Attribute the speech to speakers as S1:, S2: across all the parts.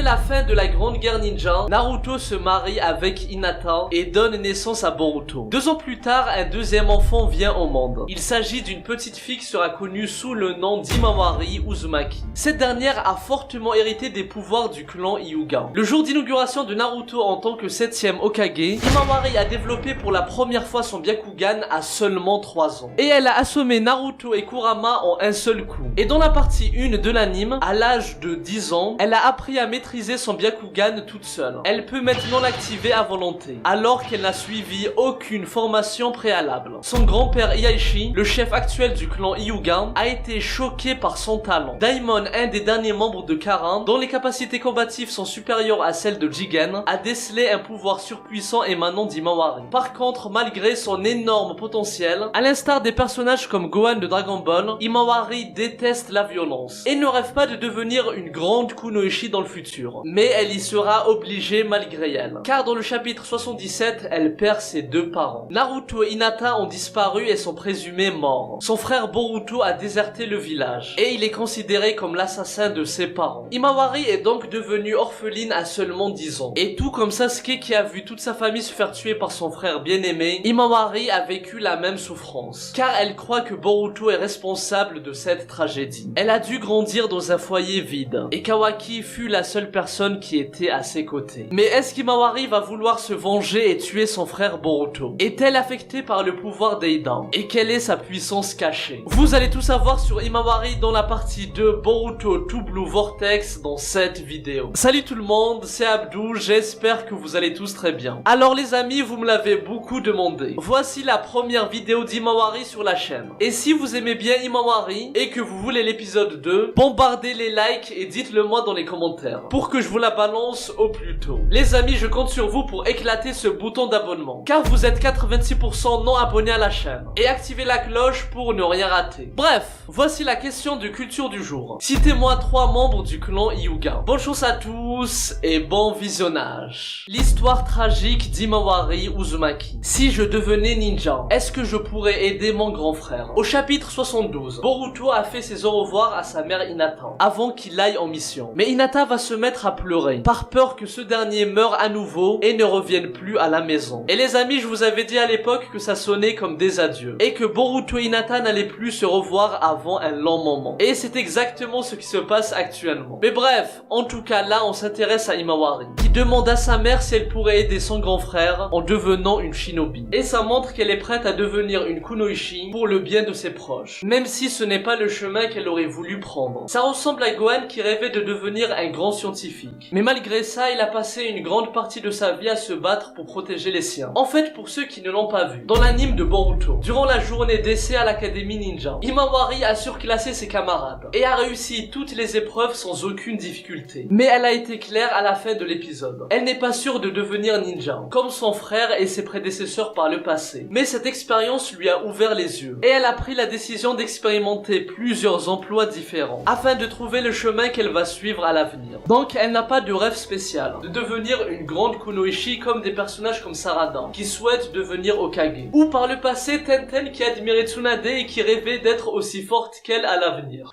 S1: la fin de la Grande Guerre Ninja, Naruto se marie avec Hinata et donne naissance à Boruto. 2 ans plus tard, un deuxième enfant vient au monde. Il s'agit d'une petite fille qui sera connue sous le nom d'Himawari Uzumaki. Cette dernière a fortement hérité des pouvoirs du clan Hyuga. Le jour d'inauguration de Naruto en tant que 7e Hokage, Himawari a développé pour la première fois son Byakugan à seulement 3 ans. Et elle a assommé Naruto et Kurama en un seul coup. Et dans la partie 1 de l'anime, à l'âge de 10 ans, elle a appris à maîtriser son Byakugan toute seule. Elle peut maintenant l'activer à volonté, alors qu'elle n'a suivi aucune formation préalable. Son grand-père Ieyashi, le chef actuel du clan Hyuga, a été choqué par son talent. Daimon, un des derniers membres de Karin, dont les capacités combatives sont supérieures à celles de Jigen, a décelé un pouvoir surpuissant émanant d'Himawari. Par contre, malgré son énorme potentiel, à l'instar des personnages comme Gohan de Dragon Ball, Himawari déteste la violence et ne rêve pas de devenir une grande kunoichi dans le futur. Mais elle y sera obligée malgré elle. Car dans le chapitre 77, elle perd ses 2 parents. Naruto et Hinata ont disparu et sont présumés morts. Son frère Boruto a déserté le village et il est considéré comme l'assassin de ses parents. Himawari est donc devenue orpheline à seulement 10 ans. Et tout comme Sasuke qui a vu toute sa famille se faire tuer par son frère bien-aimé, Himawari a vécu la même souffrance. Car elle croit que Boruto est responsable de cette tragédie. Elle a dû grandir dans un foyer vide et Kawaki fut la seule personne qui était à ses côtés. Mais est-ce qu'Himawari va vouloir se venger et tuer son frère Boruto? Est-elle affectée par le pouvoir d'Eida? Et quelle est sa puissance cachée? Vous allez tout savoir sur Himawari dans la partie 2 Boruto to Blue Vortex dans cette vidéo. Salut tout le monde, c'est Abdou, j'espère que vous allez tous très bien. Alors les amis, vous me l'avez beaucoup demandé. Voici la première vidéo d'Himawari sur la chaîne. Et si vous aimez bien Himawari et que vous voulez l'épisode 2, bombardez les likes et dites-le moi dans les commentaires pour que je vous la balance au plus tôt. Les amis, je compte sur vous pour éclater ce bouton d'abonnement car vous êtes 86% non abonnés à la chaîne et activez la cloche pour ne rien rater. Bref, voici la question de culture du jour. Citez-moi 3 membres du clan Hyuga. Bonne chance à tous et bon visionnage. L'histoire tragique d'Himawari Uzumaki. Si je devenais ninja, est-ce que je pourrais aider mon grand frère? Au chapitre 72, Boruto a fait ses au revoir à sa mère Hinata avant qu'il aille en mission. Mais Hinata va se mettre à pleurer par peur que ce dernier meure à nouveau et ne revienne plus à la maison. Et les amis, je vous avais dit à l'époque que ça sonnait comme des adieux et que Boruto et Hinata n'allaient plus se revoir avant un long moment. Et c'est exactement ce qui se passe actuellement. Mais bref, en tout cas là on s'intéresse à Himawari qui demande à sa mère si elle pourrait aider son grand frère en devenant une shinobi. Et ça montre qu'elle est prête à devenir une kunoichi pour le bien de ses proches, même si ce n'est pas le chemin qu'elle aurait voulu prendre. Ça ressemble à Gohan qui rêvait de devenir un grand scientifique. Mais malgré ça, il a passé une grande partie de sa vie à se battre pour protéger les siens. En fait, pour ceux qui ne l'ont pas vu, dans l'anime de Boruto, durant la journée d'essai à l'académie ninja, Himawari a surclassé ses camarades et a réussi toutes les épreuves sans aucune difficulté. Mais elle a été claire à la fin de l'épisode. Elle n'est pas sûre de devenir ninja, comme son frère et ses prédécesseurs par le passé. Mais cette expérience lui a ouvert les yeux et elle a pris la décision d'expérimenter plusieurs emplois différents afin de trouver le chemin qu'elle va suivre à l'avenir. Donc elle n'a pas de rêve spécial de devenir une grande kunoichi comme des personnages comme Sarada qui souhaitent devenir Hokage, ou par le passé Tenten qui admirait Tsunade et qui rêvait d'être aussi forte qu'elle à l'avenir.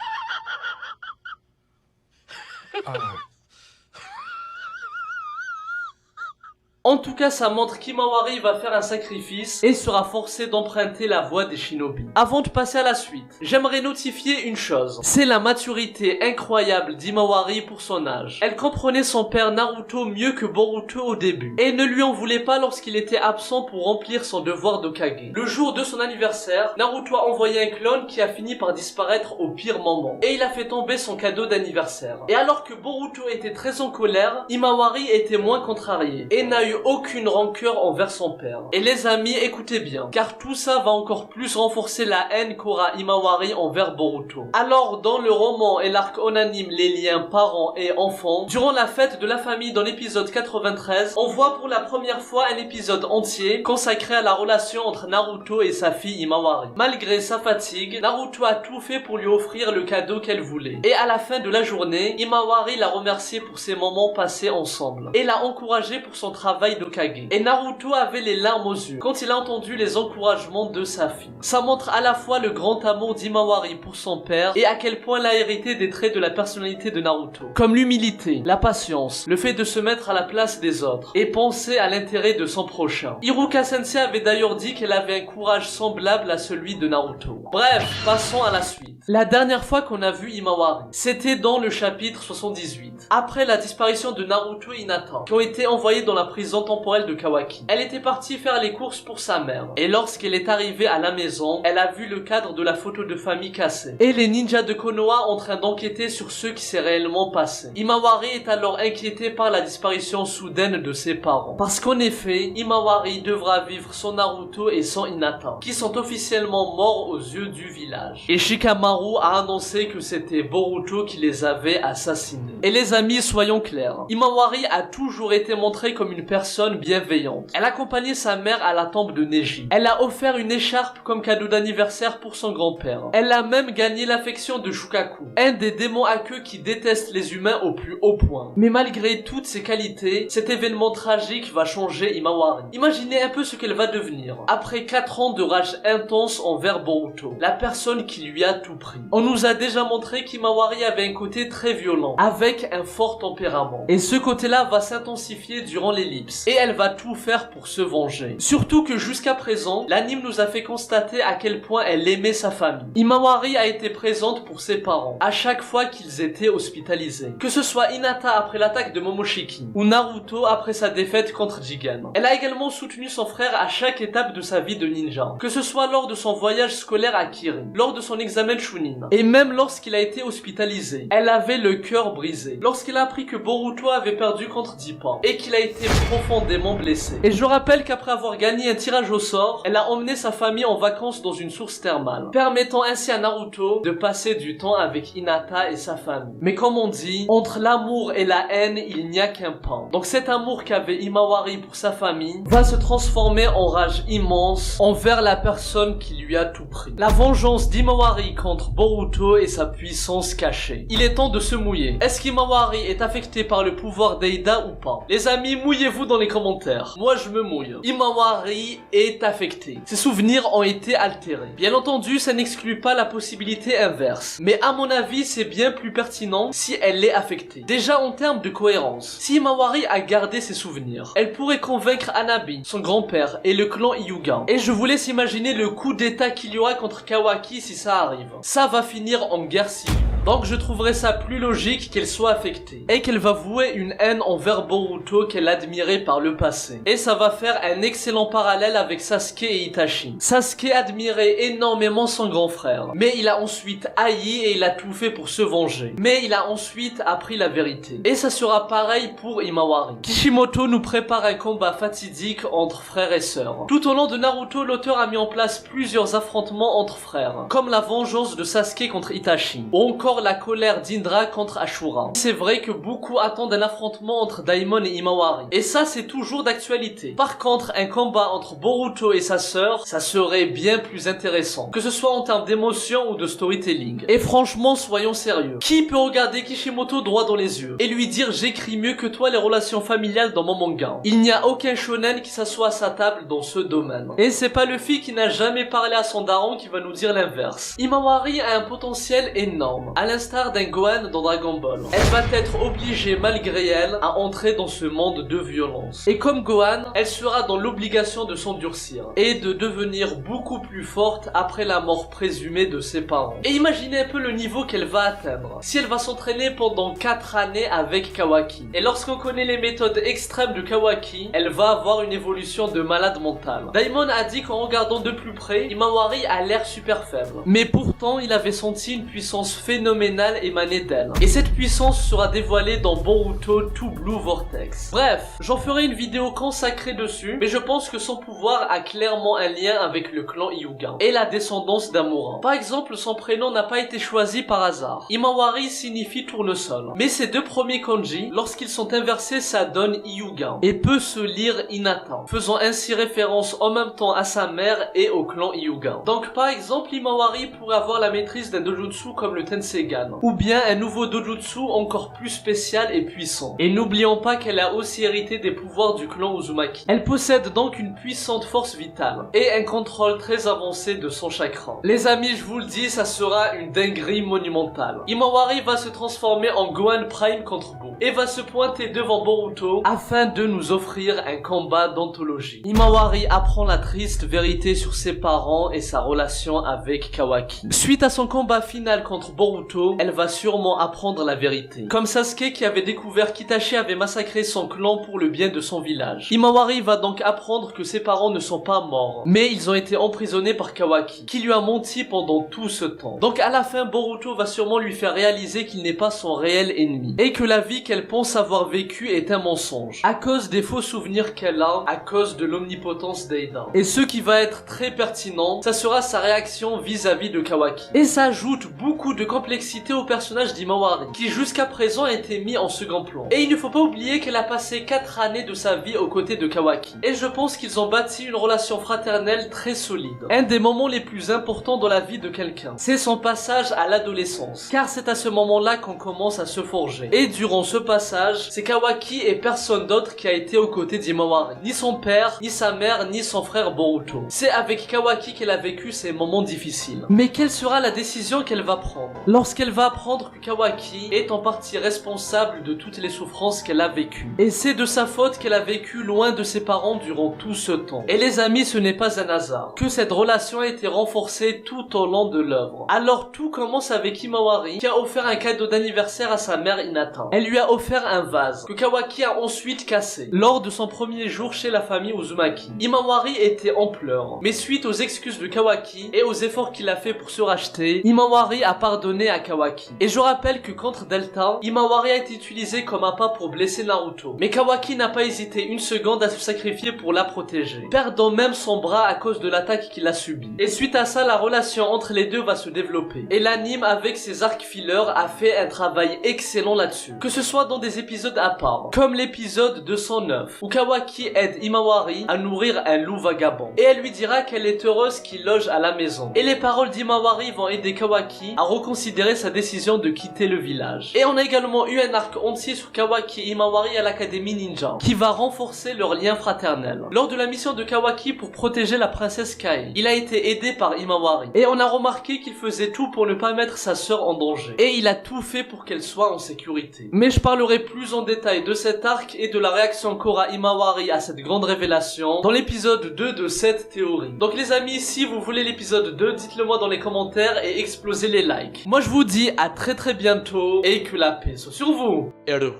S1: En tout cas, ça montre qu'Himawari va faire un sacrifice et sera forcé d'emprunter la voie des shinobi. Avant de passer à la suite, j'aimerais notifier une chose. C'est la maturité incroyable d'Himawari pour son âge. Elle comprenait son père Naruto mieux que Boruto au début et ne lui en voulait pas lorsqu'il était absent pour remplir son devoir d'Hokage. Le jour de son anniversaire, Naruto a envoyé un clone qui a fini par disparaître au pire moment et il a fait tomber son cadeau d'anniversaire. Et alors que Boruto était très en colère, Himawari était moins contrarié et n'a eu aucune rancœur envers son père. Et les amis, écoutez bien, car tout ça va encore plus renforcer la haine qu'aura Himawari envers Boruto. Alors, dans le roman et l'arc onanime Les liens parents et enfants, durant la fête de la famille dans l'épisode 93, on voit pour la première fois un épisode entier consacré à la relation entre Naruto et sa fille Himawari. Malgré sa fatigue, Naruto a tout fait pour lui offrir le cadeau qu'elle voulait. Et à la fin de la journée, Himawari l'a remercié pour ces moments passés ensemble et l'a encouragé pour son travail travail d'Hokage. Et Naruto avait les larmes aux yeux quand il a entendu les encouragements de sa fille. Ça montre à la fois le grand amour d'Himawari pour son père et à quel point il a hérité des traits de la personnalité de Naruto. Comme l'humilité, la patience, le fait de se mettre à la place des autres et penser à l'intérêt de son prochain. Iruka Sensei avait d'ailleurs dit qu'elle avait un courage semblable à celui de Naruto. Bref, passons à la suite. La dernière fois qu'on a vu Himawari, c'était dans le chapitre 78. Après la disparition de Naruto et Hinata, qui ont été envoyés dans la prison temporelle de Kawaki. Elle était partie faire les courses pour sa mère. Et lorsqu'elle est arrivée à la maison, elle a vu le cadre de la photo de famille cassé. Et les ninjas de Konoha en train d'enquêter sur ce qui s'est réellement passé. Himawari est alors inquiétée par la disparition soudaine de ses parents. Parce qu'en effet, Himawari devra vivre sans Naruto et sans Hinata, qui sont officiellement morts aux yeux du village. Et Shikamaru a annoncé que c'était Boruto qui les avait assassinés. Et les amis, soyons clairs, Himawari a toujours été montrée comme une personne bienveillante. Elle accompagnait sa mère à la tombe de Neji. Elle a offert une écharpe comme cadeau d'anniversaire pour son grand-père. Elle a même gagné l'affection de Shukaku, un des démons à queue qui déteste les humains au plus haut point. Mais malgré toutes ces qualités, cet événement tragique va changer Himawari. Imaginez un peu ce qu'elle va devenir. Après 4 ans de rage intense envers Boruto, la personne qui lui a tout pris. On nous a déjà montré qu'Himawari avait un côté très violent, avec un fort tempérament. Et ce côté-là va s'intensifier durant l'ellipse. Et elle va tout faire pour se venger. Surtout que jusqu'à présent, l'anime nous a fait constater à quel point elle aimait sa famille. Himawari a été présente pour ses parents, à chaque fois qu'ils étaient hospitalisés. Que ce soit Hinata après l'attaque de Momoshiki, ou Naruto après sa défaite contre Jigen. Elle a également soutenu son frère à chaque étape de sa vie de ninja. Que ce soit lors de son voyage scolaire à Kirin, lors de son examen Chunin, et même lorsqu'il a été hospitalisé. Elle avait le cœur brisé. Lorsqu'il a appris que Boruto avait perdu contre Dippa, et qu'il a été profondément blessé. Et je rappelle qu'après avoir gagné un tirage au sort, elle a emmené sa famille en vacances dans une source thermale, permettant ainsi à Naruto de passer du temps avec Hinata et sa famille. Mais comme on dit, entre l'amour et la haine, il n'y a qu'un pas. Donc cet amour qu'avait Himawari pour sa famille va se transformer en rage immense envers la personne qui lui a tout pris. La vengeance d'Himawari contre Boruto et sa puissance cachée. Il est temps de se mouiller. Est-ce qu'Himawari est affecté par le pouvoir d'Eida ou pas? Les amis, mouillez-vous dans les commentaires. Moi je me mouille. Himawari est affecté. Ses souvenirs ont été altérés. Bien entendu, ça n'exclut pas la possibilité inverse. Mais à mon avis, c'est bien plus pertinent si elle est affectée. Déjà en termes de cohérence. Si Himawari a gardé ses souvenirs, elle pourrait convaincre Hanabi, son grand-père, et le clan Hyuga. Et je vous laisse imaginer le coup d'état qu'il y aura contre Kawaki si ça arrive. Ça va finir en guerre civile. Donc je trouverais ça plus logique qu'elle soit affectée. Et qu'elle va vouer une haine envers Boruto qu'elle admirait par le passé. Et ça va faire un excellent parallèle avec Sasuke et Itachi. Sasuke admirait énormément son grand frère. Mais il a ensuite haï et il a tout fait pour se venger. Mais il a ensuite appris la vérité. Et ça sera pareil pour Himawari. Kishimoto nous prépare un combat fatidique entre frères et sœurs. Tout au long de Naruto, l'auteur a mis en place plusieurs affrontements entre frères. Comme la vengeance de Sasuke contre Itachi. Ou encore la colère d'Indra contre Ashura. C'est vrai que beaucoup attendent un affrontement entre Daimon et Himawari. Et ça, c'est toujours d'actualité. Par contre, un combat entre Boruto et sa sœur, ça serait bien plus intéressant. Que ce soit en termes d'émotion ou de storytelling. Et franchement, soyons sérieux. Qui peut regarder Kishimoto droit dans les yeux et lui dire j'écris mieux que toi les relations familiales dans mon manga? Il n'y a aucun shonen qui s'assoit à sa table dans ce domaine. Et c'est pas Luffy qui n'a jamais parlé à son daron qui va nous dire l'inverse. Himawari a un potentiel énorme. À l'instar d'un Gohan dans Dragon Ball. Elle va être obligée malgré elle à entrer dans ce monde de violence. Et comme Gohan, elle sera dans l'obligation de s'endurcir et de devenir beaucoup plus forte après la mort présumée de ses parents. Et imaginez un peu le niveau qu'elle va atteindre si elle va s'entraîner pendant 4 années avec Kawaki. Et lorsqu'on connaît les méthodes extrêmes de Kawaki, elle va avoir une évolution de malade mentale. Daimon a dit qu'en regardant de plus près, Himawari a l'air super faible. Mais pourtant, il avait senti une puissance phénoménale émanée d'elle. Et cette puissance sera dévoilée dans Boruto Two Blue Vortex. Bref, j'en ferai une vidéo consacrée dessus, mais je pense que son pouvoir a clairement un lien avec le clan Hyuga et la descendance d'Amura. Par exemple, son prénom n'a pas été choisi par hasard. Himawari signifie tournesol. Mais ces deux premiers kanji, lorsqu'ils sont inversés, ça donne Hyuga et peut se lire Hinata, faisant ainsi référence en même temps à sa mère et au clan Hyuga. Donc par exemple, Himawari pourrait avoir la maîtrise d'un dojutsu comme le Tensei Sharingan, ou bien un nouveau dojutsu encore plus spécial et puissant. Et n'oublions pas qu'elle a aussi hérité des pouvoirs du clan Uzumaki. Elle possède donc une puissante force vitale et un contrôle très avancé de son chakra. Les amis, je vous le dis, ça sera une dinguerie monumentale. Himawari va se transformer en Gohan Prime contre Boo et va se pointer devant Boruto afin de nous offrir un combat d'anthologie. Himawari apprend la triste vérité sur ses parents et sa relation avec Kawaki. Suite à son combat final contre Boruto, elle va sûrement apprendre la vérité. Comme Sasuke qui avait découvert qu'Itachi avait massacré son clan pour le bien de son village. Himawari va donc apprendre que ses parents ne sont pas morts, mais ils ont été emprisonnés par Kawaki, qui lui a menti pendant tout ce temps. Donc à la fin, Boruto va sûrement lui faire réaliser qu'il n'est pas son réel ennemi, et que la vie qu'elle pense avoir vécue est un mensonge, à cause des faux souvenirs qu'elle a, à cause de l'omnipotence d'Eida. Et ce qui va être très pertinent, ça sera sa réaction vis-à-vis de Kawaki. Et ça ajoute beaucoup de complexité au personnage d'Himawari, qui jusqu'à présent a été mis en second plan. Et il ne faut pas oublier qu'elle a passé 4 années de sa vie aux côtés de Kawaki. Et je pense qu'ils ont bâti une relation fraternelle très solide. Un des moments les plus importants dans la vie de quelqu'un, c'est son passage à l'adolescence. Car c'est à ce moment-là qu'on commence à se forger. Et durant ce passage, c'est Kawaki et personne d'autre qui a été aux côtés d'Himawari. Ni son père, ni sa mère, ni son frère Boruto. C'est avec Kawaki qu'elle a vécu ces moments difficiles. Mais quelle sera la décision qu'elle va prendre lorsqu'elle va apprendre que Kawaki est en partie responsable de toutes les souffrances qu'elle a vécues? Et c'est de sa faute qu'elle a vécu loin de ses parents durant tout ce temps. Et les amis, ce n'est pas un hasard que cette relation a été renforcée tout au long de l'œuvre. Alors tout commence avec Himawari qui a offert un cadeau d'anniversaire à sa mère Hinata. Elle lui a offert un vase que Kawaki a ensuite cassé lors de son premier jour chez la famille Uzumaki. Himawari était en pleurs, mais suite aux excuses de Kawaki et aux efforts qu'il a fait pour se racheter, Himawari a pardonné à Kawaki. Et je rappelle que contre Delta, Himawari a été utilisé comme appât pour blesser Naruto. Mais Kawaki n'a pas hésité une seconde à se sacrifier pour la protéger, perdant même son bras à cause de l'attaque qu'il a subie. Et suite à ça, la relation entre les deux va se développer. Et l'anime avec ses arcs fillers a fait un travail excellent là-dessus. Que ce soit dans des épisodes à part, comme l'épisode 209, où Kawaki aide Himawari à nourrir un loup vagabond. Et elle lui dira qu'elle est heureuse qu'il loge à la maison. Et les paroles d'Himawari vont aider Kawaki à reconsidérer sa décision de quitter le village. Et on a également eu un arc entier sur Kawaki et Himawari à l'Académie Ninja, qui va renforcer leur lien fraternel. Lors de la mission de Kawaki pour protéger la princesse Kai, il a été aidé par Himawari. Et on a remarqué qu'il faisait tout pour ne pas mettre sa sœur en danger. Et il a tout fait pour qu'elle soit en sécurité. Mais je parlerai plus en détail de cet arc et de la réaction qu'aura Himawari à cette grande révélation dans l'épisode 2 de cette théorie. Donc les amis, si vous voulez l'épisode 2, dites-le moi dans les commentaires et explosez les likes. Moi je vous dis à très bientôt et que la paix soit sur vous.
S2: Eru,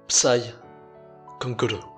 S2: Psy, Konkuru.